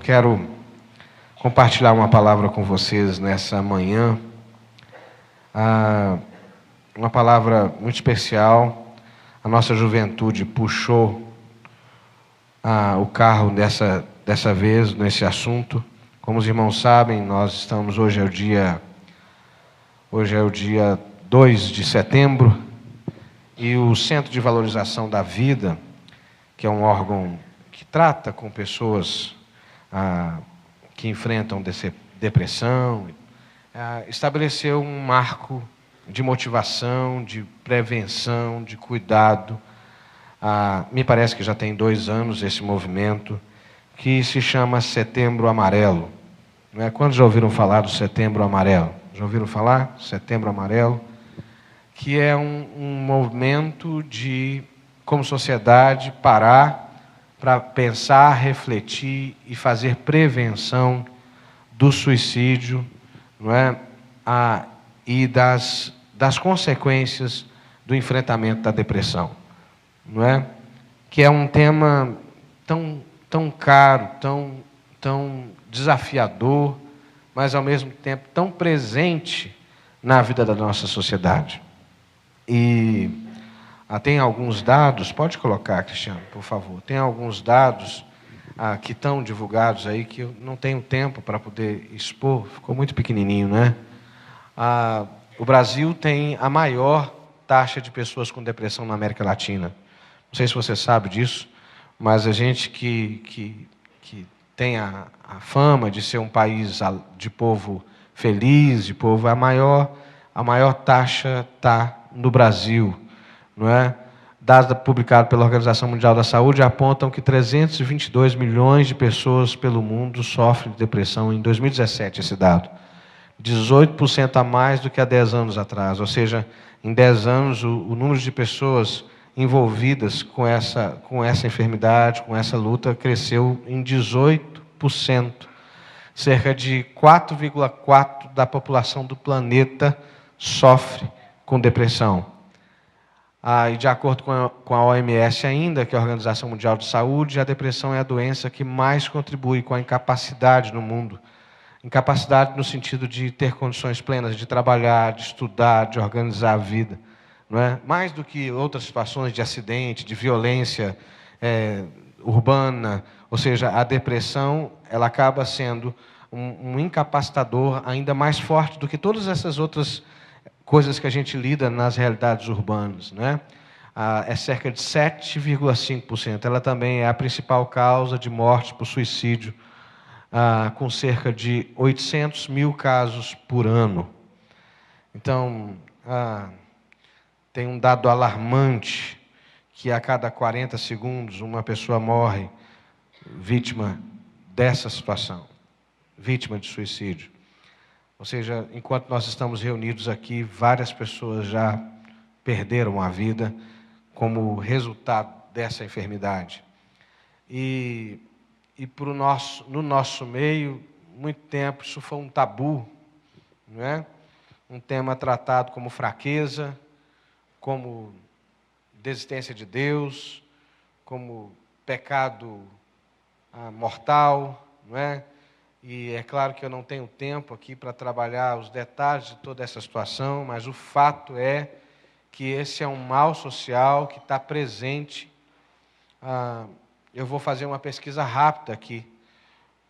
quero compartilhar uma palavra com vocês nessa manhã. Uma palavra muito especial. A nossa juventude puxou o carro dessa vez, nesse assunto. Como os irmãos sabem, nós estamos hoje é o dia 2 de setembro, e o Centro de Valorização da Vida, que é um órgão que trata com pessoas que enfrentam depressão, estabeleceu um marco de motivação, de prevenção, de cuidado. Me parece que já tem 2 anos esse movimento, que se chama Setembro Amarelo. Não é? Quantos já ouviram falar do Setembro Amarelo? Já ouviram falar? Setembro Amarelo, que é um movimento de, como sociedade, parar para pensar, refletir e fazer prevenção do suicídio, não é? E das consequências do enfrentamento da depressão, não é? Que é um tema tão caro, tão desafiador, mas ao mesmo tempo tão presente na vida da nossa sociedade. E tem alguns dados, pode colocar, Cristiano, por favor. Tem alguns dados que estão divulgados aí, que eu não tenho tempo para poder expor, ficou muito pequenininho, né? O Brasil tem a maior taxa de pessoas com depressão na América Latina. Não sei se você sabe disso, mas a gente que tem a fama de ser um país de povo feliz, de povo, a maior taxa está no Brasil, não é? Dados publicados pela Organização Mundial da Saúde apontam que 322 milhões de pessoas pelo mundo sofrem de depressão em 2017, esse dado. 18% a mais do que há 10 anos atrás, ou seja, em 10 anos o número de pessoas envolvidas com essa enfermidade, com essa luta, cresceu em 18%. Cerca de 4,4% da população do planeta sofre com depressão. E de acordo com a OMS ainda, que é a Organização Mundial de Saúde, a depressão é a doença que mais contribui com a incapacidade no mundo. Incapacidade no sentido de ter condições plenas de trabalhar, de estudar, de organizar a vida. Não é? Mais do que outras situações de acidente, de violência urbana, ou seja, a depressão ela acaba sendo um incapacitador ainda mais forte do que todas essas outras coisas que a gente lida nas realidades urbanas, né? É cerca de 7,5%. Ela também é a principal causa de morte por suicídio, com cerca de 800 mil casos por ano. Então, tem um dado alarmante, que a cada 40 segundos uma pessoa morre vítima dessa situação, vítima de suicídio. Ou seja, enquanto nós estamos reunidos aqui, várias pessoas já perderam a vida como resultado dessa enfermidade. E no nosso meio, muito tempo, isso foi um tabu, não é? Um tema tratado como fraqueza, como desistência de Deus, como pecado mortal, não é? E é claro que eu não tenho tempo aqui para trabalhar os detalhes de toda essa situação, mas o fato é que esse é um mal social que está presente. Eu vou fazer uma pesquisa rápida aqui.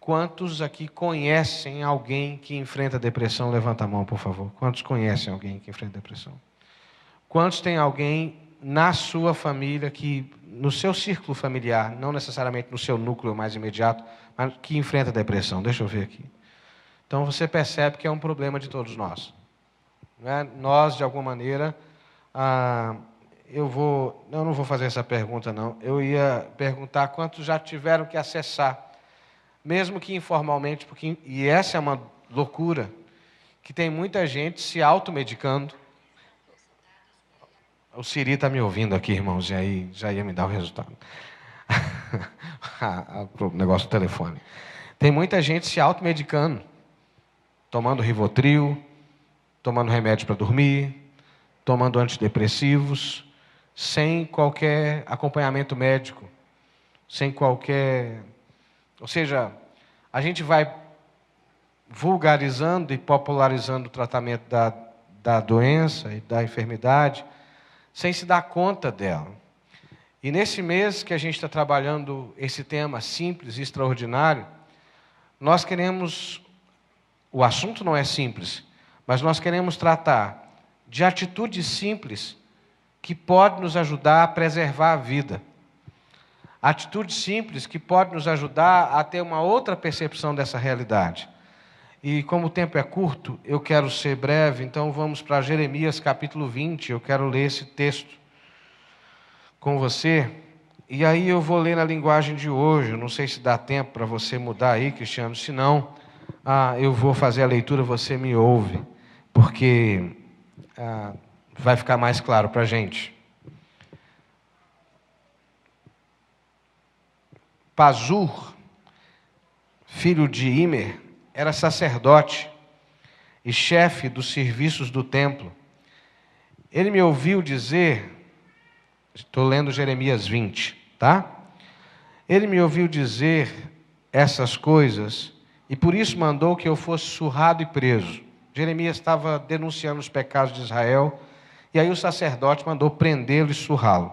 Quantos aqui conhecem alguém que enfrenta depressão? Levanta a mão, por favor. Quantos conhecem alguém que enfrenta depressão? Quantos tem alguém na sua família, no seu círculo familiar, não necessariamente no seu núcleo mais imediato, mas que enfrenta depressão? Deixa eu ver aqui. Então você percebe que é um problema de todos nós. Não é? Nós, de alguma maneira, eu não vou fazer essa pergunta, não. Eu ia perguntar quantos já tiveram que acessar, mesmo que informalmente, e essa é uma loucura, que tem muita gente se automedicando. O Siri está me ouvindo aqui, irmãos, e aí já ia me dar o resultado. O negócio do telefone. Tem muita gente se automedicando, tomando Rivotril, tomando remédio para dormir, tomando antidepressivos, sem qualquer acompanhamento médico, sem qualquer... Ou seja, a gente vai vulgarizando e popularizando o tratamento da doença e da enfermidade, sem se dar conta dela. E nesse mês que a gente está trabalhando esse tema simples e extraordinário, nós queremos, o assunto não é simples, mas nós queremos tratar de atitudes simples que podem nos ajudar a preservar a vida. Atitudes simples que podem nos ajudar a ter uma outra percepção dessa realidade. E como o tempo é curto, eu quero ser breve, então vamos para Jeremias capítulo 20, eu quero ler esse texto com você. E aí eu vou ler na linguagem de hoje, eu não sei se dá tempo para você mudar aí, Cristiano, se não, eu vou fazer a leitura, você me ouve, porque vai ficar mais claro para a gente. Pazur, filho de Imer, era sacerdote e chefe dos serviços do templo. Ele me ouviu dizer, estou lendo Jeremias 20, tá? Ele me ouviu dizer essas coisas e por isso mandou que eu fosse surrado e preso. Jeremias estava denunciando os pecados de Israel e aí o sacerdote mandou prendê-lo e surrá-lo,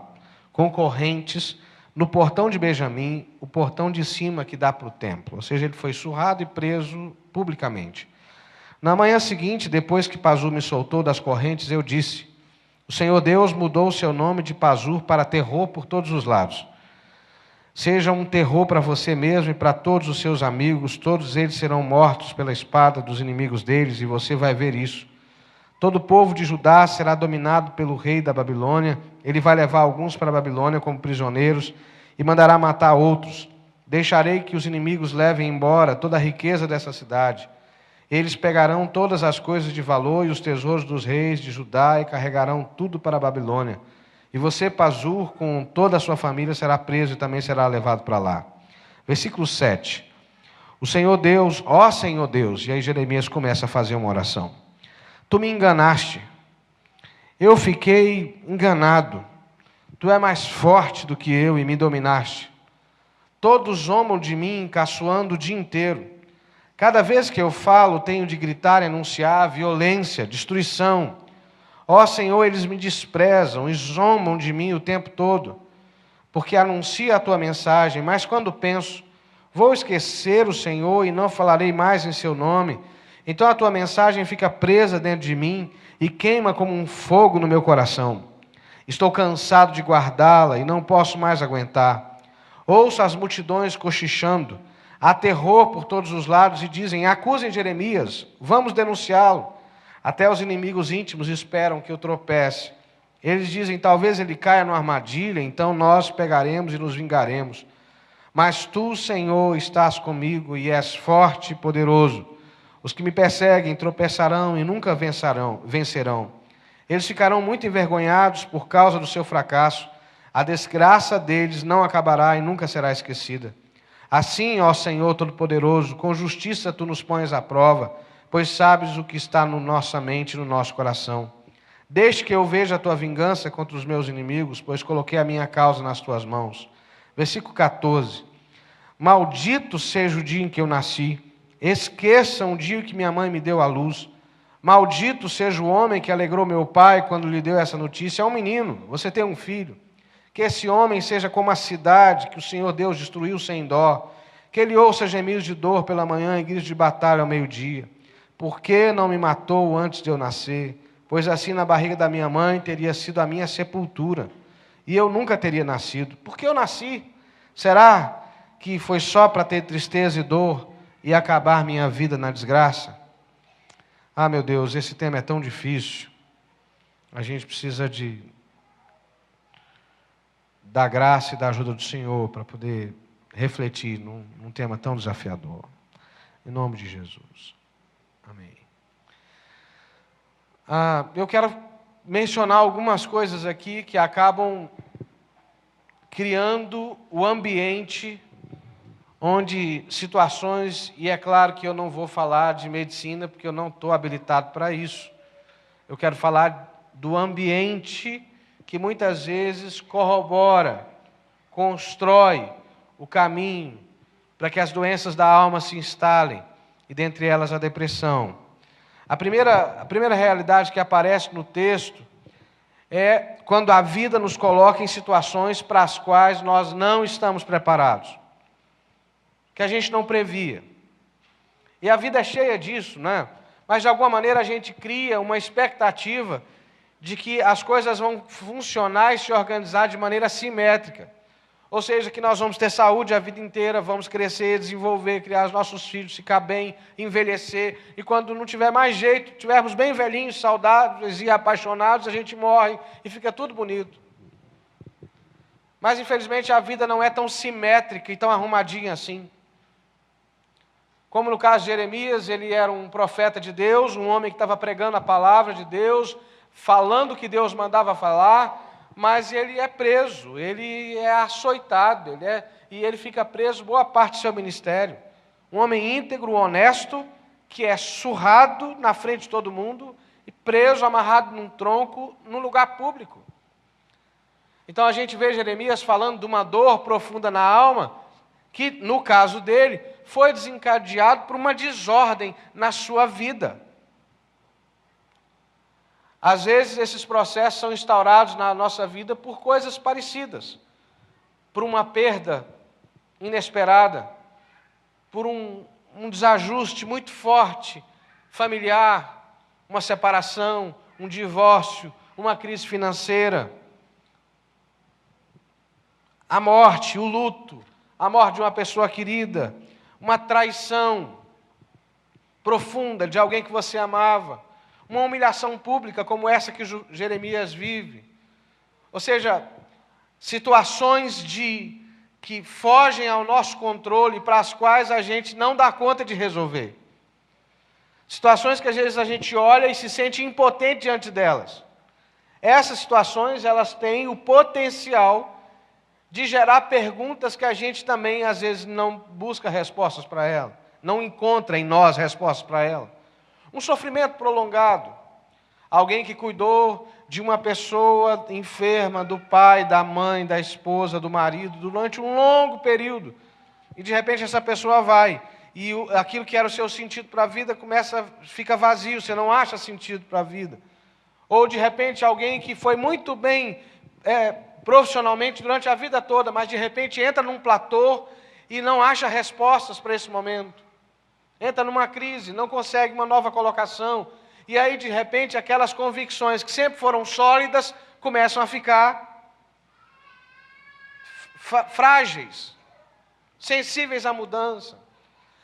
com correntes, no portão de Benjamim, o portão de cima que dá para o templo. Ou seja, ele foi surrado e preso publicamente. Na manhã seguinte, depois que Pazur me soltou das correntes, eu disse: o Senhor Deus mudou o seu nome de Pazur para terror por todos os lados. Seja um terror para você mesmo e para todos os seus amigos, todos eles serão mortos pela espada dos inimigos deles, e você vai ver isso. Todo o povo de Judá será dominado pelo rei da Babilônia. Ele vai levar alguns para a Babilônia como prisioneiros e mandará matar outros. Deixarei que os inimigos levem embora toda a riqueza dessa cidade. Eles pegarão todas as coisas de valor e os tesouros dos reis de Judá e carregarão tudo para a Babilônia. E você, Pazur, com toda a sua família, será preso e também será levado para lá. Versículo 7. O Senhor Deus, ó Senhor Deus, e aí Jeremias começa a fazer uma oração. Tu me enganaste, eu fiquei enganado, tu é mais forte do que eu e me dominaste. Todos zombam de mim, caçoando o dia inteiro. Cada vez que eu falo, tenho de gritar e anunciar violência, destruição. Ó Senhor, eles me desprezam e zombam de mim o tempo todo, porque anuncio a tua mensagem, mas quando penso, vou esquecer o Senhor e não falarei mais em seu nome, então a tua mensagem fica presa dentro de mim e queima como um fogo no meu coração. Estou cansado de guardá-la e não posso mais aguentar. Ouço as multidões cochichando, há terror por todos os lados e dizem: acusem Jeremias, vamos denunciá-lo. Até os inimigos íntimos esperam que eu tropece. Eles dizem: talvez ele caia numa armadilha, então nós pegaremos e nos vingaremos. Mas tu, Senhor, estás comigo e és forte e poderoso. Os que me perseguem tropeçarão e nunca vencerão. Eles ficarão muito envergonhados por causa do seu fracasso. A desgraça deles não acabará e nunca será esquecida. Assim, ó Senhor Todo-Poderoso, com justiça tu nos pões à prova, pois sabes o que está na nossa mente e no nosso coração. Deixe que eu veja a tua vingança contra os meus inimigos, pois coloquei a minha causa nas tuas mãos. Versículo 14. Maldito seja o dia em que eu nasci. Esqueçam o dia que minha mãe me deu à luz. Maldito seja o homem que alegrou meu pai quando lhe deu essa notícia. É um menino, você tem um filho. Que esse homem seja como a cidade que o Senhor Deus destruiu sem dó. Que ele ouça gemidos de dor pela manhã e gritos de batalha ao meio-dia. Por que não me matou antes de eu nascer? Pois assim na barriga da minha mãe teria sido a minha sepultura. E eu nunca teria nascido. Por que eu nasci? Será que foi só para ter tristeza e dor e acabar minha vida na desgraça? Ah, meu Deus, esse tema é tão difícil. A gente precisa da graça e da ajuda do Senhor para poder refletir num tema tão desafiador. Em nome de Jesus. Amém. Eu quero mencionar algumas coisas aqui que acabam criando o ambiente onde situações, e é claro que eu não vou falar de medicina, porque eu não estou habilitado para isso. Eu quero falar do ambiente que muitas vezes corrobora, constrói o caminho para que as doenças da alma se instalem, e dentre elas a depressão. A primeira realidade que aparece no texto é quando a vida nos coloca em situações para as quais nós não estamos preparados, que a gente não previa. E a vida é cheia disso, né? Mas de alguma maneira a gente cria uma expectativa de que as coisas vão funcionar e se organizar de maneira simétrica. Ou seja, que nós vamos ter saúde a vida inteira, vamos crescer, desenvolver, criar os nossos filhos, ficar bem, envelhecer. E quando não tiver mais jeito, tivermos bem velhinhos, saudáveis e apaixonados, a gente morre e fica tudo bonito. Mas, infelizmente, a vida não é tão simétrica e tão arrumadinha assim. Como no caso de Jeremias, ele era um profeta de Deus, um homem que estava pregando a palavra de Deus, falando o que Deus mandava falar, mas ele é preso, ele é açoitado, e ele fica preso boa parte do seu ministério. Um homem íntegro, honesto, que é surrado na frente de todo mundo, e preso, amarrado num tronco, num lugar público. Então a gente vê Jeremias falando de uma dor profunda na alma, que no caso dele, foi desencadeado por uma desordem na sua vida. Às vezes, esses processos são instaurados na nossa vida por coisas parecidas, por uma perda inesperada, por um desajuste muito forte, familiar, uma separação, um divórcio, uma crise financeira, a morte, o luto, a morte de uma pessoa querida, uma traição profunda de alguém que você amava, uma humilhação pública como essa que Jeremias vive. Ou seja, situações que fogem ao nosso controle, para as quais a gente não dá conta de resolver. Situações que às vezes a gente olha e se sente impotente diante delas. Essas situações, elas têm o potencial de gerar perguntas que a gente também às vezes não busca respostas para elas, não encontra em nós respostas para elas. Um sofrimento prolongado, alguém que cuidou de uma pessoa enferma, do pai, da mãe, da esposa, do marido, durante um longo período, e de repente essa pessoa vai, e aquilo que era o seu sentido para a vida fica vazio, você não acha sentido para a vida. Ou de repente alguém que foi muito bem profissionalmente durante a vida toda, mas de repente entra num platô e não acha respostas para esse momento. Entra numa crise, não consegue uma nova colocação, e aí de repente aquelas convicções que sempre foram sólidas começam a ficar frágeis, sensíveis à mudança.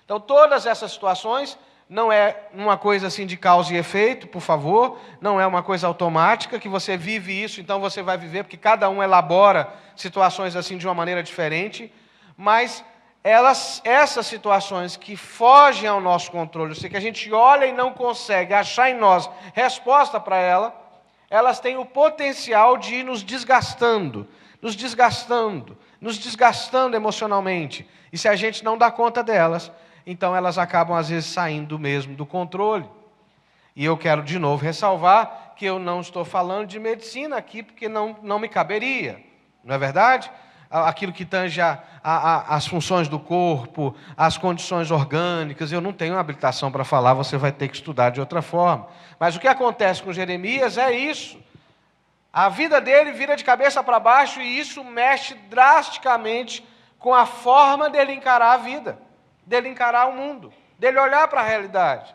Então todas essas situações não é uma coisa assim de causa e efeito, por favor, não é uma coisa automática, que você vive isso, então você vai viver, porque cada um elabora situações assim de uma maneira diferente, mas essas situações que fogem ao nosso controle, ou seja, que a gente olha e não consegue achar em nós resposta para elas têm o potencial de ir nos desgastando emocionalmente. E se a gente não dá conta delas, então elas acabam às vezes saindo mesmo do controle. E eu quero de novo ressalvar que eu não estou falando de medicina aqui, porque não me caberia, não é verdade? Aquilo que tange as funções do corpo, as condições orgânicas, eu não tenho habilitação para falar, você vai ter que estudar de outra forma. Mas o que acontece com Jeremias é isso. A vida dele vira de cabeça para baixo e isso mexe drasticamente com a forma dele encarar a vida, dele encarar o mundo, dele olhar para a realidade.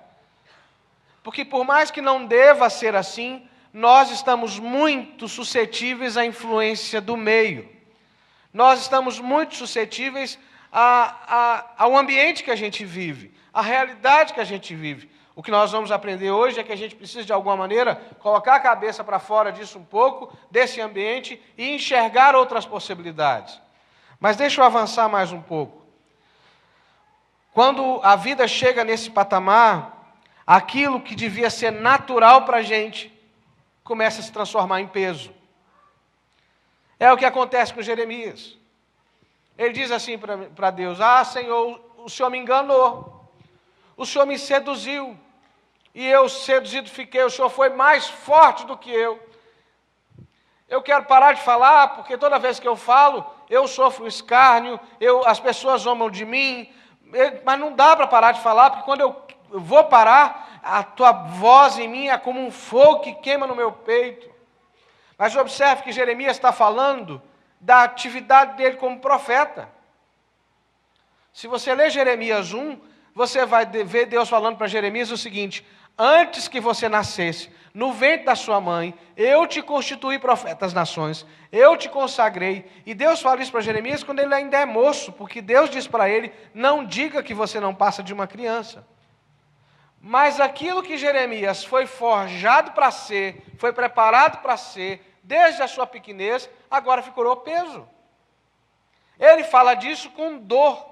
Porque por mais que não deva ser assim, nós estamos muito suscetíveis à influência do meio. Nós estamos muito suscetíveis ao ambiente que a gente vive, à realidade que a gente vive. O que nós vamos aprender hoje é que a gente precisa, de alguma maneira, colocar a cabeça para fora disso um pouco, desse ambiente, e enxergar outras possibilidades. Mas deixa eu avançar mais um pouco. Quando a vida chega nesse patamar, aquilo que devia ser natural para a gente começa a se transformar em peso. É o que acontece com Jeremias. Ele diz assim para Deus: Senhor, o Senhor me enganou, o Senhor me seduziu, e eu seduzido fiquei, o Senhor foi mais forte do que eu. Eu quero parar de falar, porque toda vez que eu falo, eu sofro escárnio, as pessoas zombam de mim, mas não dá para parar de falar, porque quando eu vou parar, a tua voz em mim é como um fogo que queima no meu peito. Mas observe que Jeremias está falando da atividade dele como profeta. Se você ler Jeremias 1, você vai ver Deus falando para Jeremias o seguinte: antes que você nascesse, no ventre da sua mãe, eu te constituí profeta das nações, eu te consagrei. E Deus fala isso para Jeremias quando ele ainda é moço, porque Deus diz para ele: não diga que você não passa de uma criança. Mas aquilo que Jeremias foi forjado para ser, foi preparado para ser, desde a sua pequenez, agora ficou peso. Ele fala disso com dor.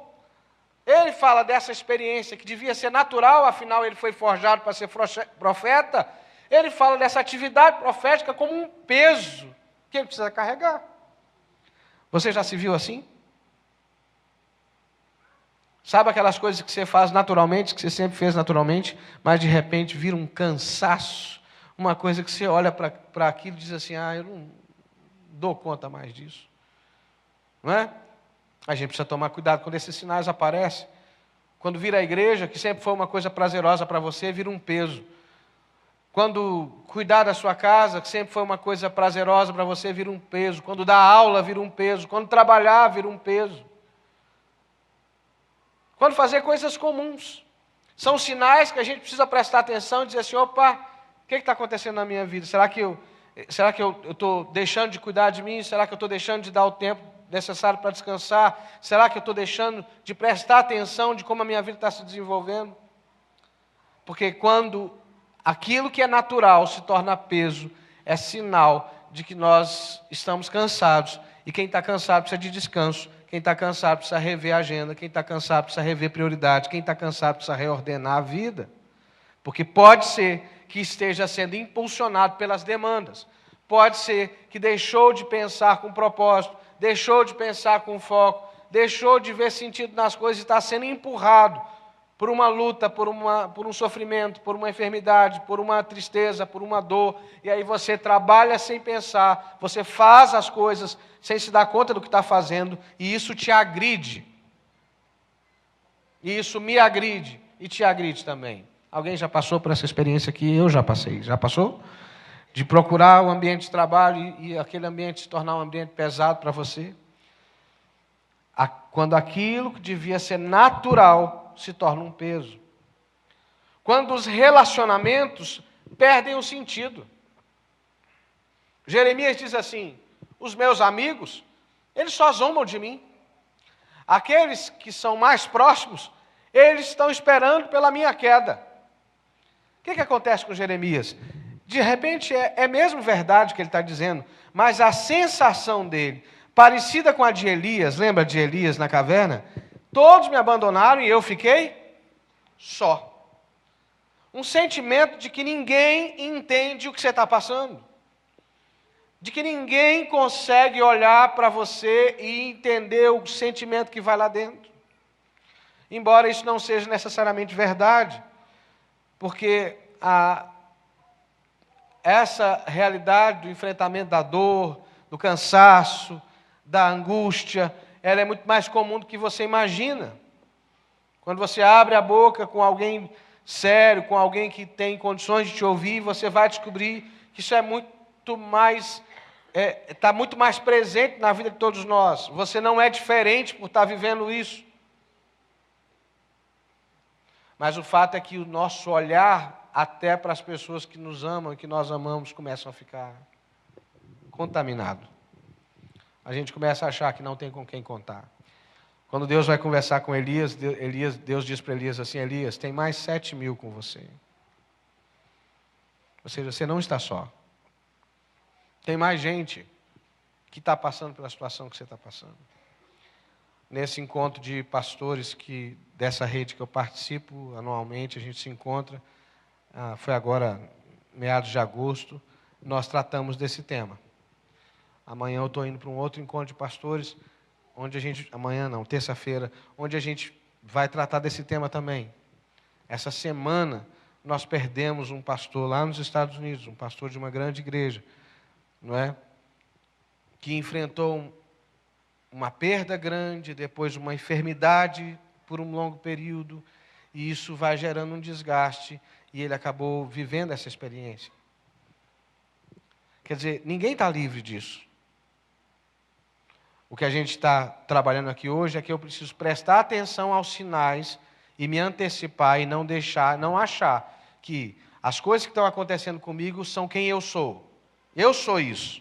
Ele fala dessa experiência que devia ser natural, afinal ele foi forjado para ser profeta. Ele fala dessa atividade profética como um peso que ele precisa carregar. Você já se viu assim? Sabe aquelas coisas que você faz naturalmente, que você sempre fez naturalmente, mas de repente vira um cansaço, uma coisa que você olha para aquilo e diz assim: eu não dou conta mais disso. Não é? A gente precisa tomar cuidado quando esses sinais aparecem. Quando vira a igreja, que sempre foi uma coisa prazerosa para você, vira um peso. Quando cuidar da sua casa, que sempre foi uma coisa prazerosa para você, vira um peso. Quando dar aula, vira um peso. Quando trabalhar, vira um peso. Quando fazer coisas comuns. São sinais que a gente precisa prestar atenção e dizer assim: opa, o que está acontecendo na minha vida? Será que eu estou deixando de cuidar de mim? Será que eu estou deixando de dar o tempo necessário para descansar? Será que eu estou deixando de prestar atenção de como a minha vida está se desenvolvendo? Porque quando aquilo que é natural se torna peso, é sinal de que nós estamos cansados. E quem está cansado precisa de descanso. Quem está cansado precisa rever a agenda. Quem está cansado precisa rever prioridades. Quem está cansado precisa reordenar a vida. Porque pode ser que esteja sendo impulsionado pelas demandas. Pode ser que deixou de pensar com propósito, deixou de pensar com foco, deixou de ver sentido nas coisas e está sendo empurrado por uma luta, por um sofrimento, por uma enfermidade, por uma tristeza, por uma dor. E aí você trabalha sem pensar, você faz as coisas sem se dar conta do que está fazendo, e isso te agride. E isso me agride e te agride também. Alguém já passou por essa experiência aqui? Eu já passei. Já passou? De procurar o ambiente de trabalho e aquele ambiente se tornar um ambiente pesado para você? Quando aquilo que devia ser natural se torna um peso. Quando os relacionamentos perdem o sentido. Jeremias diz assim: os meus amigos, eles só zombam de mim. Aqueles que são mais próximos, eles estão esperando pela minha queda. O que acontece com Jeremias? De repente é mesmo verdade o que ele está dizendo, mas a sensação dele, parecida com a de Elias, lembra de Elias na caverna? Todos me abandonaram e eu fiquei só. Um sentimento de que ninguém entende o que você está passando. De que ninguém consegue olhar para você e entender o sentimento que vai lá dentro. Embora isso não seja necessariamente verdade, porque essa realidade do enfrentamento da dor, do cansaço, da angústia, ela é muito mais comum do que você imagina. Quando você abre a boca com alguém sério, com alguém que tem condições de te ouvir, você vai descobrir que isso é muito mais, está muito mais presente na vida de todos nós. Você não é diferente por estar vivendo isso. Mas o fato é que o nosso olhar, até para as pessoas que nos amam e que nós amamos, começam a ficar contaminado. A gente começa a achar que não tem com quem contar. Quando Deus vai conversar com Elias, Deus diz para Elias assim: Elias, tem mais 7.000 com você. Ou seja, você não está só. Tem mais gente que está passando pela situação que você está passando. Nesse encontro de pastores dessa rede que eu participo anualmente, a gente se encontra, foi agora, meados de agosto, nós tratamos desse tema. Amanhã eu estou indo para um outro encontro de pastores, terça-feira, onde a gente vai tratar desse tema também. Essa semana, nós perdemos um pastor lá nos Estados Unidos, um pastor de uma grande igreja, não é? Que enfrentou uma perda grande, depois uma enfermidade por um longo período, e isso vai gerando um desgaste, e ele acabou vivendo essa experiência. Quer dizer, ninguém está livre disso. O que a gente está trabalhando aqui hoje é que eu preciso prestar atenção aos sinais e me antecipar e não achar que as coisas que estão acontecendo comigo são quem eu sou. Eu sou isso.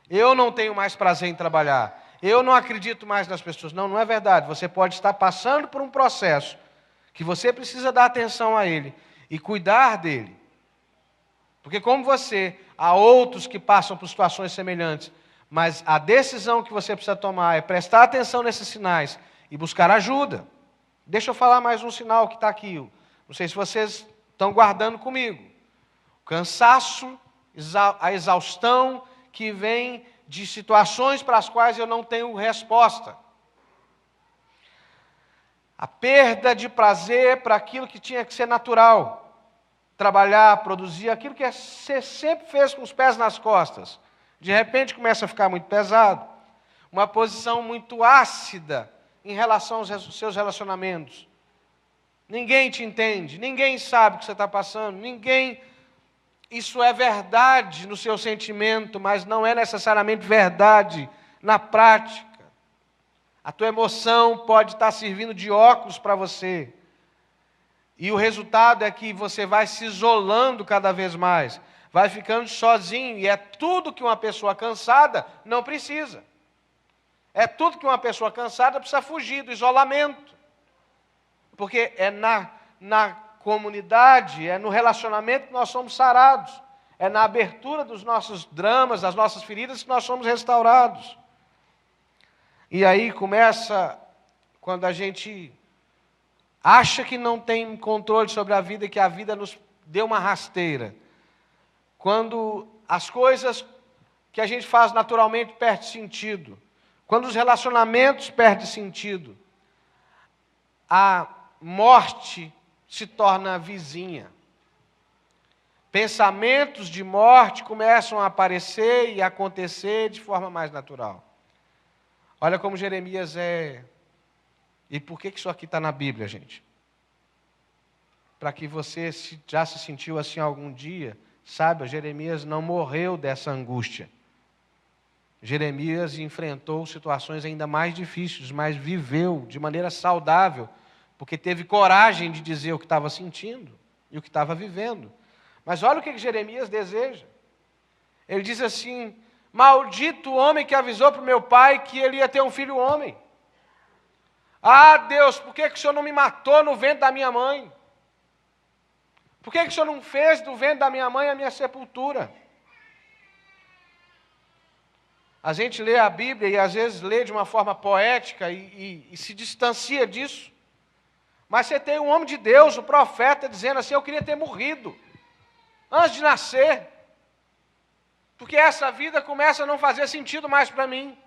Eu não tenho mais prazer em trabalhar. Eu não acredito mais nas pessoas. Não, não é verdade. Você pode estar passando por um processo que você precisa dar atenção a ele e cuidar dele. Porque como você, há outros que passam por situações semelhantes, mas a decisão que você precisa tomar é prestar atenção nesses sinais e buscar ajuda. Deixa eu falar mais um sinal que está aqui. Não sei se vocês estão guardando comigo. O cansaço, a exaustão que vem de situações para as quais eu não tenho resposta. A perda de prazer para aquilo que tinha que ser natural. Trabalhar, produzir, aquilo que você sempre fez com os pés nas costas. De repente começa a ficar muito pesado. Uma posição muito ácida em relação aos seus relacionamentos. Ninguém te entende, ninguém sabe o que você está passando, ninguém... Isso é verdade no seu sentimento, mas não é necessariamente verdade na prática. A tua emoção pode estar servindo de óculos para você. E o resultado é que você vai se isolando cada vez mais. Vai ficando sozinho. E é tudo que uma pessoa cansada não precisa. É tudo que uma pessoa cansada precisa fugir do isolamento. Porque é na comunidade, é no relacionamento que nós somos sarados. É na abertura dos nossos dramas, das nossas feridas, que nós somos restaurados. E aí começa, quando a gente acha que não tem controle sobre a vida e que a vida nos deu uma rasteira. Quando as coisas que a gente faz naturalmente perdem sentido. Quando os relacionamentos perdem sentido. A morte se torna vizinha. Pensamentos de morte começam a aparecer e acontecer de forma mais natural. Olha como Jeremias é... E por que isso aqui está na Bíblia, gente? Para que você já se sentiu assim algum dia, saiba, Jeremias não morreu dessa angústia. Jeremias enfrentou situações ainda mais difíceis, mas viveu de maneira saudável, porque teve coragem de dizer o que estava sentindo e o que estava vivendo. Mas olha o que Jeremias deseja. Ele diz assim: maldito o homem que avisou para o meu pai que ele ia ter um filho homem. Ah, Deus, por que o Senhor não me matou no ventre da minha mãe? Por que o Senhor não fez do ventre da minha mãe a minha sepultura? A gente lê a Bíblia e às vezes lê de uma forma poética e se distancia disso. Mas você tem um homem de Deus, o profeta, dizendo assim: eu queria ter morrido antes de nascer, porque essa vida começa a não fazer sentido mais para mim.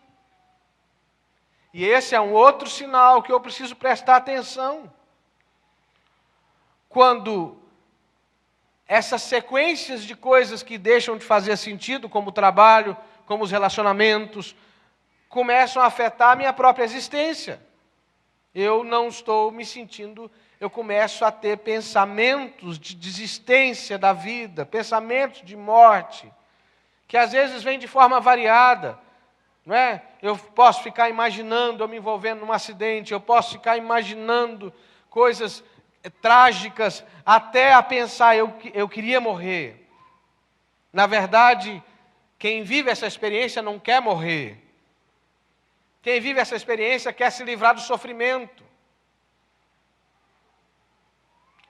E esse é um outro sinal que eu preciso prestar atenção. Quando essas sequências de coisas que deixam de fazer sentido, como o trabalho, como os relacionamentos, começam a afetar a minha própria existência. Eu não estou me sentindo, eu começo a ter pensamentos de desistência da vida, pensamentos de morte, que às vezes vêm de forma variada, não é? Eu posso ficar imaginando eu me envolvendo num acidente, eu posso ficar imaginando coisas trágicas, até a pensar, eu queria morrer. Na verdade, quem vive essa experiência não quer morrer. Quem vive essa experiência quer se livrar do sofrimento.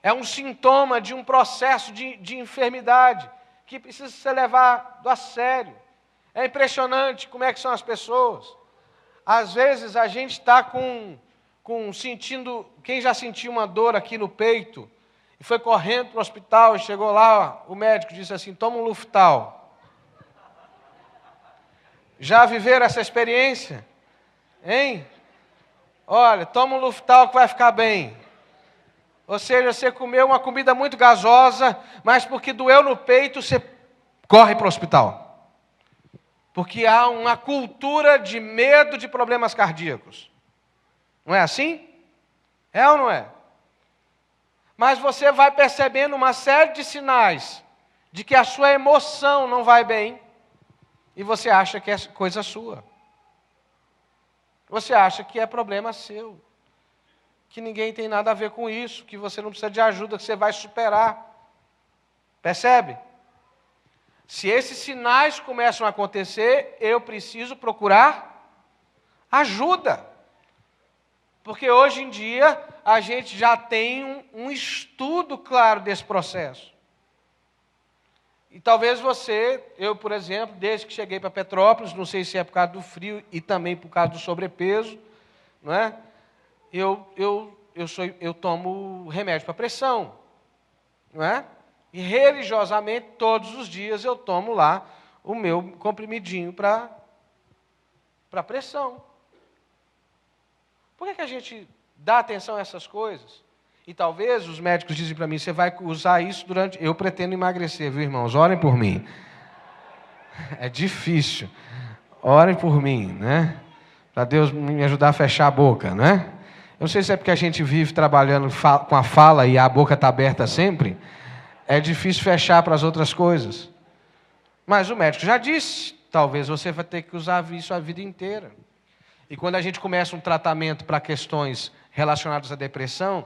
É um sintoma de um processo de enfermidade que precisa ser levado a sério. É impressionante como é que são as pessoas. Às vezes a gente está sentindo... Quem já sentiu uma dor aqui no peito e foi correndo para o hospital e chegou lá, o médico disse assim: toma um Luftal. Já viveram essa experiência? Hein? Olha, toma um Luftal que vai ficar bem. Ou seja, você comeu uma comida muito gasosa, mas porque doeu no peito, você corre para o hospital. Porque há uma cultura de medo de problemas cardíacos. Não é assim? É ou não é? Mas você vai percebendo uma série de sinais de que a sua emoção não vai bem e você acha que é coisa sua. Você acha que é problema seu, que ninguém tem nada a ver com isso, que você não precisa de ajuda, que você vai superar. Percebe? Se esses sinais começam a acontecer, eu preciso procurar ajuda. Porque hoje em dia a gente já tem um estudo claro desse processo. E talvez eu, por exemplo, desde que cheguei para Petrópolis, não sei se é por causa do frio e também por causa do sobrepeso, não é? Eu tomo remédio para pressão, não é? E religiosamente, todos os dias, eu tomo lá o meu comprimidinho para pressão. Por que a gente dá atenção a essas coisas? E talvez os médicos dizem para mim, você vai usar isso durante... Eu pretendo emagrecer, viu, irmãos? Orem por mim. É difícil. Orem por mim, né? Para Deus me ajudar a fechar a boca, né? Eu não sei se é porque a gente vive trabalhando com a fala e a boca está aberta sempre. É difícil fechar para as outras coisas. Mas o médico já disse, talvez você vai ter que usar isso a vida inteira. E quando a gente começa um tratamento para questões relacionadas à depressão,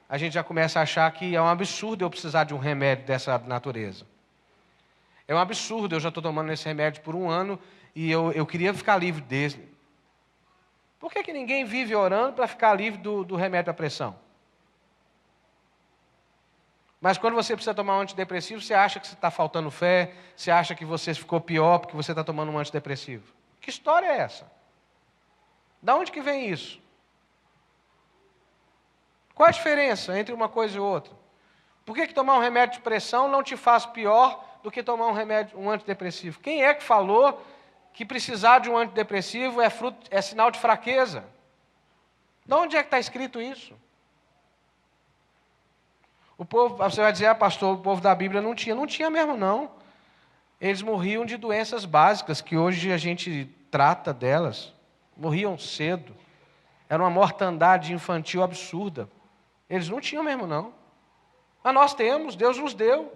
a gente já começa a achar que é um absurdo eu precisar de um remédio dessa natureza. É um absurdo, eu já estou tomando esse remédio por 1 ano e eu queria ficar livre dele. Por que ninguém vive orando para ficar livre do remédio da pressão? Mas quando você precisa tomar um antidepressivo, você acha que você está faltando fé, você acha que você ficou pior porque você está tomando um antidepressivo. Que história é essa? Da onde que vem isso? Qual a diferença entre uma coisa e outra? Por que tomar um remédio de pressão não te faz pior do que tomar um antidepressivo? Quem é que falou que precisar de um antidepressivo é sinal de fraqueza? De onde é que está escrito isso? O povo, você vai dizer, pastor, o povo da Bíblia não tinha. Não tinha mesmo, não. Eles morriam de doenças básicas, que hoje a gente trata delas. Morriam cedo. Era uma mortandade infantil absurda. Eles não tinham mesmo, não. Mas nós temos, Deus nos deu.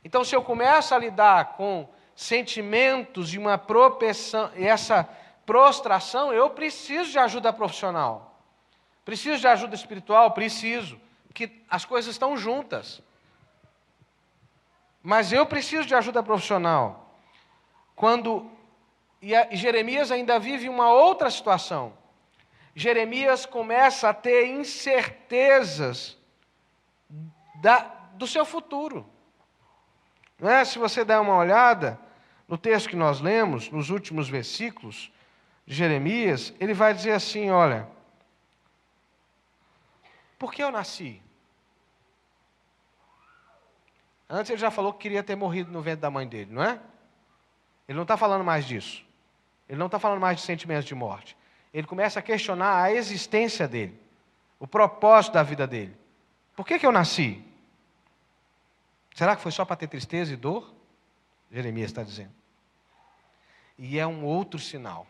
Então, se eu começo a lidar com sentimentos e uma propensão, e essa prostração, eu preciso de ajuda profissional. Preciso de ajuda espiritual? Preciso. Porque as coisas estão juntas. Mas eu preciso de ajuda profissional. E Jeremias ainda vive uma outra situação. Jeremias começa a ter incertezas do seu futuro. Não é? Se você der uma olhada no texto que nós lemos, nos últimos versículos de Jeremias, ele vai dizer assim, olha, por que eu nasci? Antes ele já falou que queria ter morrido no ventre da mãe dele, não é? Ele não está falando mais disso. Ele não está falando mais de sentimentos de morte. Ele começa a questionar a existência dele, o propósito da vida dele. Por que eu nasci? Será que foi só para ter tristeza e dor? Jeremias está dizendo. E é um outro sinal.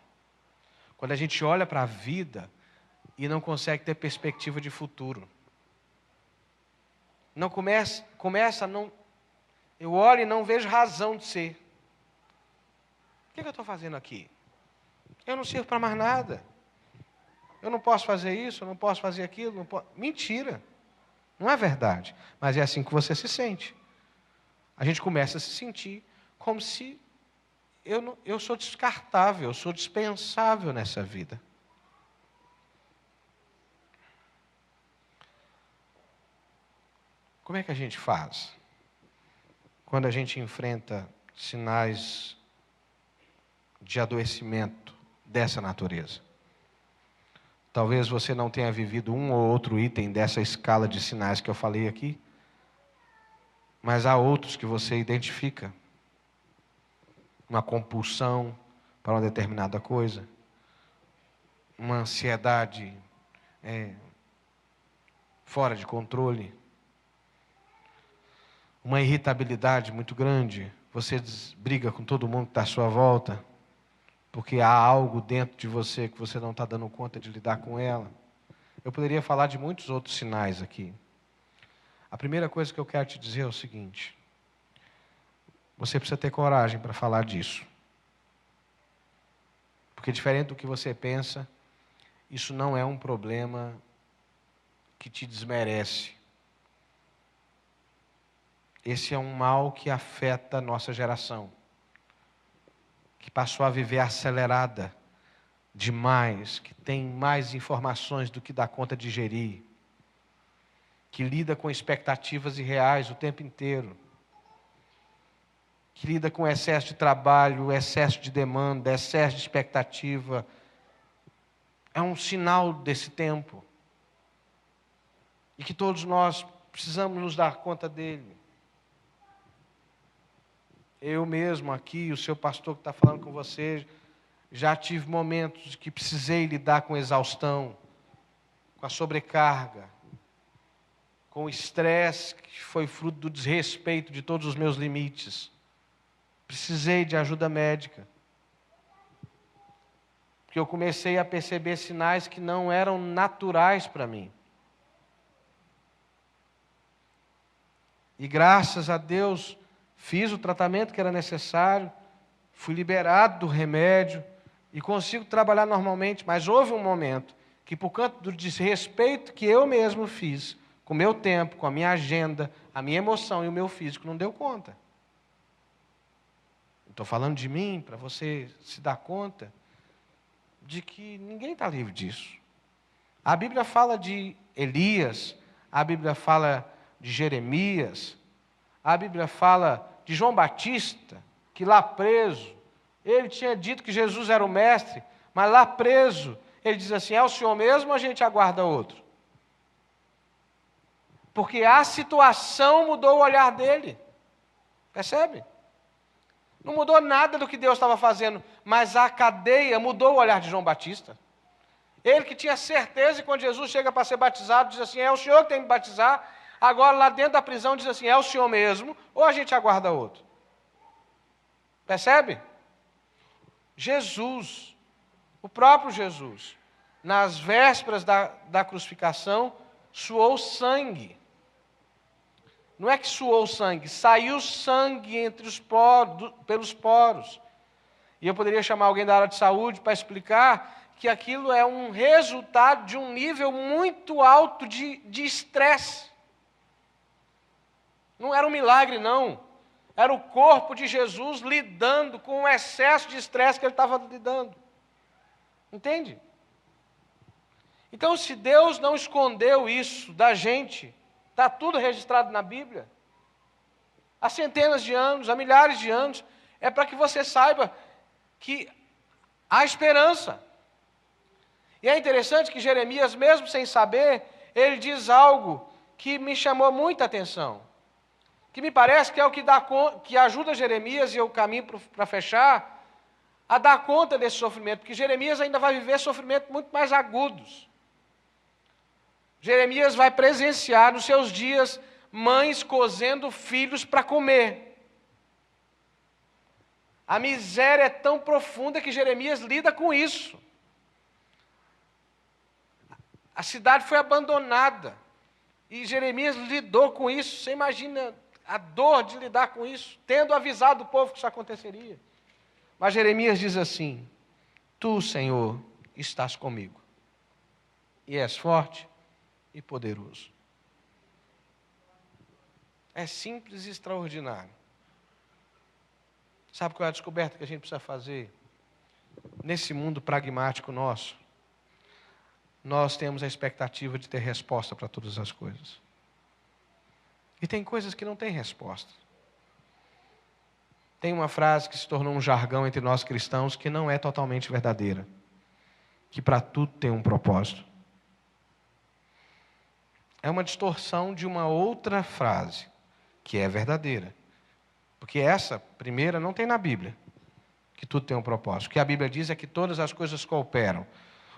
Quando a gente olha para a vida e não consegue ter perspectiva de futuro. Não começa a não... Eu olho e não vejo razão de ser. O que eu estou fazendo aqui? Eu não sirvo para mais nada. Eu não posso fazer isso, eu não posso fazer aquilo. Não posso... Mentira. Não é verdade. Mas é assim que você se sente. A gente começa a se sentir como se eu sou descartável, eu sou dispensável nessa vida. Como é que a gente faz quando a gente enfrenta sinais de adoecimento dessa natureza? Talvez você não tenha vivido um ou outro item dessa escala de sinais que eu falei aqui, mas há outros que você identifica. Uma compulsão para uma determinada coisa, uma ansiedade fora de controle, uma irritabilidade muito grande. Você briga com todo mundo que está à sua volta, porque há algo dentro de você que você não está dando conta de lidar com ela. Eu poderia falar de muitos outros sinais aqui. A primeira coisa que eu quero te dizer é o seguinte: você precisa ter coragem para falar disso. Porque diferente do que você pensa, isso não é um problema que te desmerece. Esse é um mal que afeta a nossa geração, que passou a viver acelerada demais, que tem mais informações do que dá conta de gerir, que lida com expectativas irreais o tempo inteiro, que lida com excesso de trabalho, excesso de demanda, excesso de expectativa. É um sinal desse tempo. E que todos nós precisamos nos dar conta dele. Eu mesmo aqui, o seu pastor que está falando com você, já tive momentos que precisei lidar com exaustão, com a sobrecarga, com o estresse que foi fruto do desrespeito de todos os meus limites. Precisei de ajuda médica. Porque eu comecei a perceber sinais que não eram naturais para mim. E graças a Deus, fiz o tratamento que era necessário, fui liberado do remédio e consigo trabalhar normalmente, mas houve um momento que, por conta do desrespeito que eu mesmo fiz, com o meu tempo, com a minha agenda, a minha emoção e o meu físico, não deu conta. Estou falando de mim, para você se dar conta de que ninguém está livre disso. A Bíblia fala de Elias, a Bíblia fala de Jeremias, a Bíblia fala de João Batista, que lá preso, ele tinha dito que Jesus era o mestre, mas lá preso, ele diz assim: é o Senhor mesmo ou a gente aguarda outro? Porque a situação mudou o olhar dele. Percebe? Não mudou nada do que Deus estava fazendo, mas a cadeia mudou o olhar de João Batista. Ele que tinha certeza, e quando Jesus chega para ser batizado, diz assim: é o Senhor que tem que me batizar. Agora, lá dentro da prisão, diz assim: é o Senhor mesmo, ou a gente aguarda outro? Percebe? Jesus, o próprio Jesus, nas vésperas da crucificação, suou sangue. Não é que suou sangue, saiu sangue entre os poros, pelos poros. E eu poderia chamar alguém da área de saúde para explicar que aquilo é um resultado de um nível muito alto de estresse. Não era um milagre, não. Era o corpo de Jesus lidando com o excesso de estresse que ele estava lidando. Entende? Então, se Deus não escondeu isso da gente, está tudo registrado na Bíblia, há centenas de anos, há milhares de anos, é para que você saiba que há esperança. E é interessante que Jeremias, mesmo sem saber, ele diz algo que me chamou muita atenção, que me parece que é o que ajuda Jeremias, e eu caminho para fechar, a dar conta desse sofrimento, porque Jeremias ainda vai viver sofrimentos muito mais agudos. Jeremias vai presenciar nos seus dias mães cozendo filhos para comer. A miséria é tão profunda que Jeremias lida com isso. A cidade foi abandonada e Jeremias lidou com isso. Você imagina a dor de lidar com isso, tendo avisado o povo que isso aconteceria. Mas Jeremias diz assim: tu, Senhor, estás comigo, e és forte e poderoso. É simples e extraordinário. Sabe qual é a descoberta que a gente precisa fazer? Nesse mundo pragmático nosso, nós temos a expectativa de ter resposta para todas as coisas. E tem coisas que não têm resposta. Tem uma frase que se tornou um jargão entre nós cristãos que não é totalmente verdadeira. Que para tudo tem um propósito. É uma distorção de uma outra frase, que é verdadeira. Porque essa primeira não tem na Bíblia, que tudo tem um propósito. O que a Bíblia diz é que todas as coisas cooperam.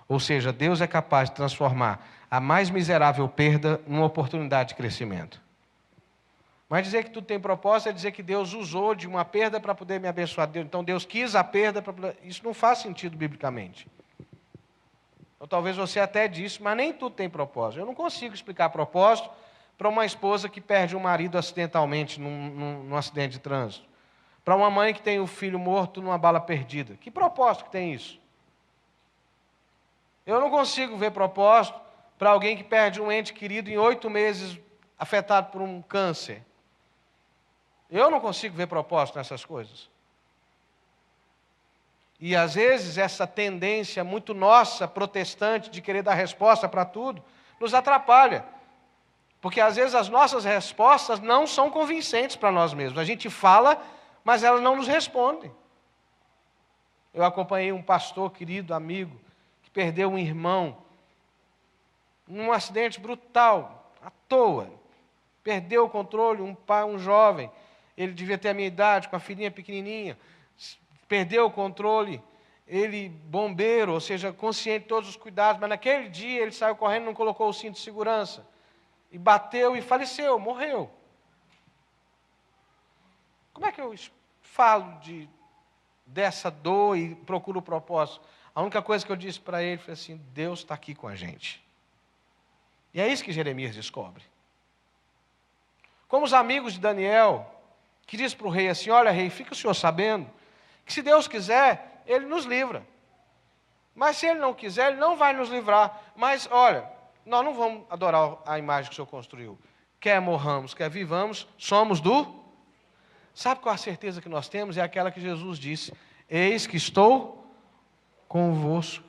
Ou seja, Deus é capaz de transformar a mais miserável perda numa oportunidade de crescimento. Mas dizer que tudo tem propósito é dizer que Deus usou de uma perda para poder me abençoar. Então Deus quis a perda para poder... Isso não faz sentido biblicamente. Ou talvez você até disse, mas nem tudo tem propósito. Eu não consigo explicar propósito para uma esposa que perde um marido acidentalmente num acidente de trânsito. Para uma mãe que tem o filho morto numa bala perdida. Que propósito que tem isso? Eu não consigo ver propósito para alguém que perde um ente querido em 8 meses afetado por um câncer. Eu não consigo ver propósito nessas coisas. E às vezes essa tendência muito nossa, protestante, de querer dar resposta para tudo, nos atrapalha. Porque às vezes as nossas respostas não são convincentes para nós mesmos. A gente fala, mas elas não nos respondem. Eu acompanhei um pastor querido, amigo, que perdeu um irmão num acidente brutal, à toa. Perdeu o controle, um jovem. Ele devia ter a minha idade, com a filhinha pequenininha. Perdeu o controle, ele bombeiro, ou seja, consciente de todos os cuidados, mas naquele dia ele saiu correndo e não colocou o cinto de segurança. E bateu e faleceu, morreu. Como é que eu falo dessa dor e procuro o propósito? A única coisa que eu disse para ele foi assim, Deus está aqui com a gente. E é isso que Jeremias descobre. Como os amigos de Daniel, que diz para o rei assim, olha rei, fica o senhor sabendo, que se Deus quiser, Ele nos livra. Mas se Ele não quiser, Ele não vai nos livrar. Mas, olha, nós não vamos adorar a imagem que o Senhor construiu. Quer morramos, quer vivamos, somos do... Sabe qual a certeza que nós temos? É aquela que Jesus disse, eis que estou convosco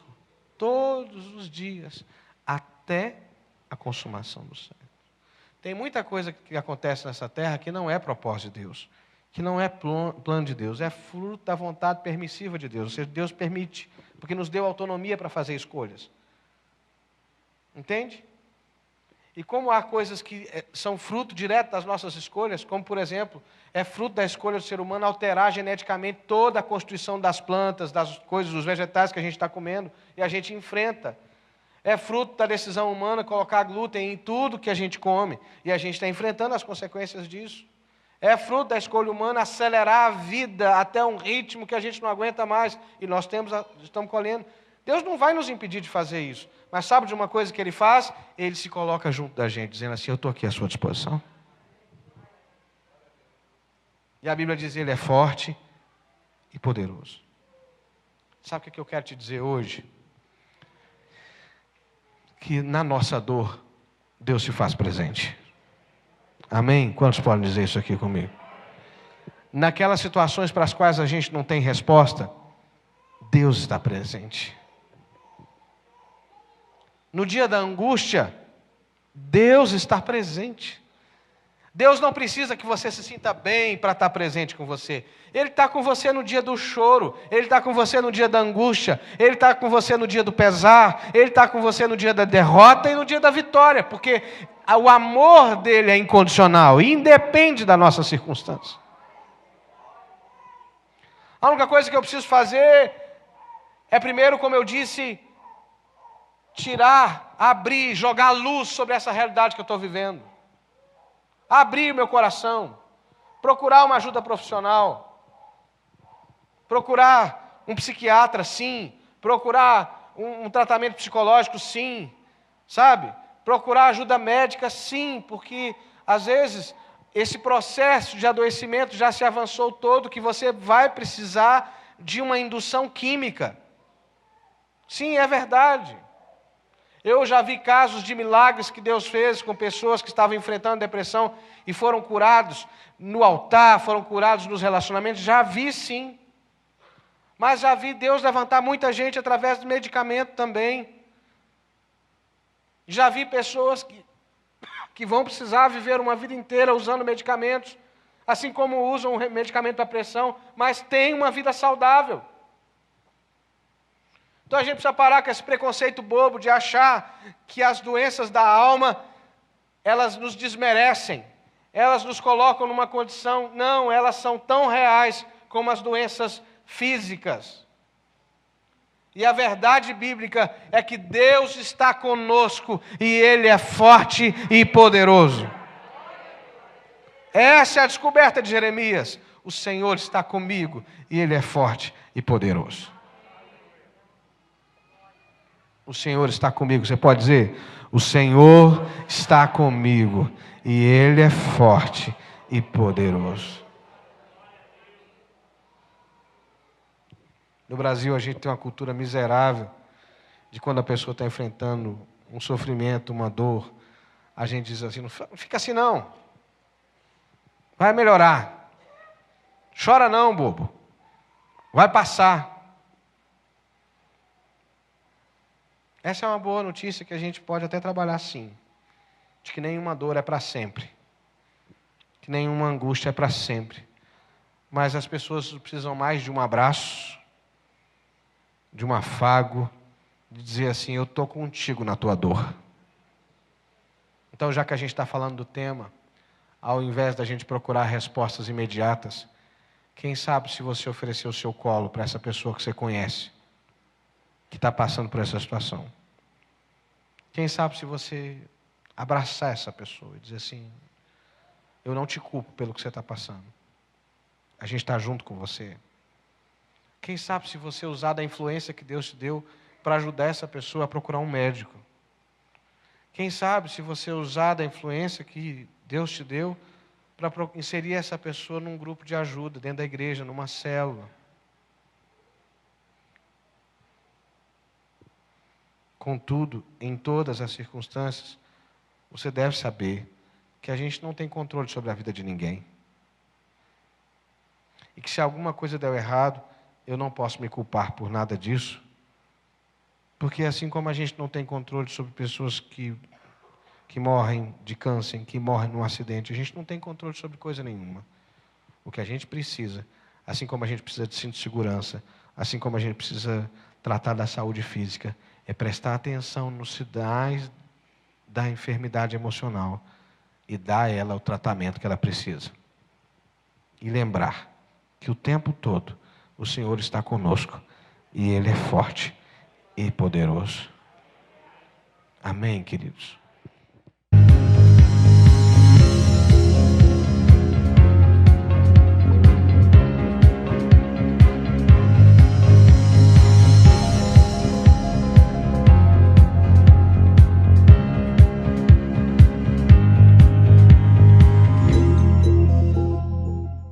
todos os dias, até a consumação do século. Tem muita coisa que acontece nessa terra que não é propósito de Deus, que não é plano de Deus, é fruto da vontade permissiva de Deus, ou seja, Deus permite, porque nos deu autonomia para fazer escolhas. Entende? E como há coisas que são fruto direto das nossas escolhas, como por exemplo, é fruto da escolha do ser humano alterar geneticamente toda a constituição das plantas, das coisas, dos vegetais que a gente está comendo, e a gente enfrenta. É fruto da decisão humana colocar glúten em tudo que a gente come, e a gente está enfrentando as consequências disso. É fruto da escolha humana acelerar a vida até um ritmo que a gente não aguenta mais, e nós estamos colhendo. Deus não vai nos impedir de fazer isso, mas sabe de uma coisa que Ele faz? Ele se coloca junto da gente, dizendo assim, eu estou aqui à sua disposição. E a Bíblia diz, Ele é forte e poderoso. Sabe o que eu quero te dizer hoje? Que na nossa dor, Deus se faz presente. Amém? Quantos podem dizer isso aqui comigo? Naquelas situações para as quais a gente não tem resposta, Deus está presente. No dia da angústia, Deus está presente. Deus não precisa que você se sinta bem para estar presente com você. Ele está com você no dia do choro, Ele está com você no dia da angústia, Ele está com você no dia do pesar, Ele está com você no dia da derrota e no dia da vitória, porque o amor dele é incondicional e independe da nossa circunstância. A única coisa que eu preciso fazer é primeiro, como eu disse, tirar, abrir, jogar luz sobre essa realidade que eu estou vivendo. Abrir o meu coração, procurar uma ajuda profissional, procurar um psiquiatra, sim, procurar um tratamento psicológico, sim, sabe? Procurar ajuda médica, sim, porque às vezes esse processo de adoecimento já se avançou todo, que você vai precisar de uma indução química. Sim, é verdade. Eu já vi casos de milagres que Deus fez com pessoas que estavam enfrentando depressão e foram curados no altar, foram curados nos relacionamentos. Já vi sim. Mas já vi Deus levantar muita gente através do medicamento também. Já vi pessoas que vão precisar viver uma vida inteira usando medicamentos, assim como usam um medicamento para pressão, mas têm uma vida saudável. Então a gente precisa parar com esse preconceito bobo de achar que as doenças da alma, elas nos desmerecem, elas nos colocam numa condição, não, elas são tão reais como as doenças físicas. E a verdade bíblica é que Deus está conosco e Ele é forte e poderoso. Essa é a descoberta de Jeremias. O Senhor está comigo e Ele é forte e poderoso. O Senhor está comigo. Você pode dizer? O Senhor está comigo e Ele é forte e poderoso. No Brasil, a gente tem uma cultura miserável de quando a pessoa está enfrentando um sofrimento, uma dor, a gente diz assim, não fica assim não. Vai melhorar. Chora não, bobo. Vai passar. Essa é uma boa notícia que a gente pode até trabalhar sim. De que nenhuma dor é para sempre. Que nenhuma angústia é para sempre. Mas as pessoas precisam mais de um abraço, de um afago, de dizer assim, eu estou contigo na tua dor. Então, já que a gente está falando do tema, ao invés da gente procurar respostas imediatas, quem sabe se você oferecer o seu colo para essa pessoa que você conhece, que está passando por essa situação. Quem sabe se você abraçar essa pessoa e dizer assim, eu não te culpo pelo que você está passando. A gente está junto com você. Quem sabe se você usar da influência que Deus te deu para ajudar essa pessoa a procurar um médico. Quem sabe se você usar da influência que Deus te deu para inserir essa pessoa num grupo de ajuda, dentro da igreja, numa célula. Contudo, em todas as circunstâncias, você deve saber que a gente não tem controle sobre a vida de ninguém. E que se alguma coisa der errado, eu não posso me culpar por nada disso. Porque assim como a gente não tem controle sobre pessoas que morrem de câncer, que morrem num acidente, a gente não tem controle sobre coisa nenhuma. O que a gente precisa, assim como a gente precisa de cinto de segurança, assim como a gente precisa tratar da saúde física, é prestar atenção nos sinais da enfermidade emocional e dar a ela o tratamento que ela precisa. E lembrar que o tempo todo o Senhor está conosco e Ele é forte e poderoso. Amém, queridos?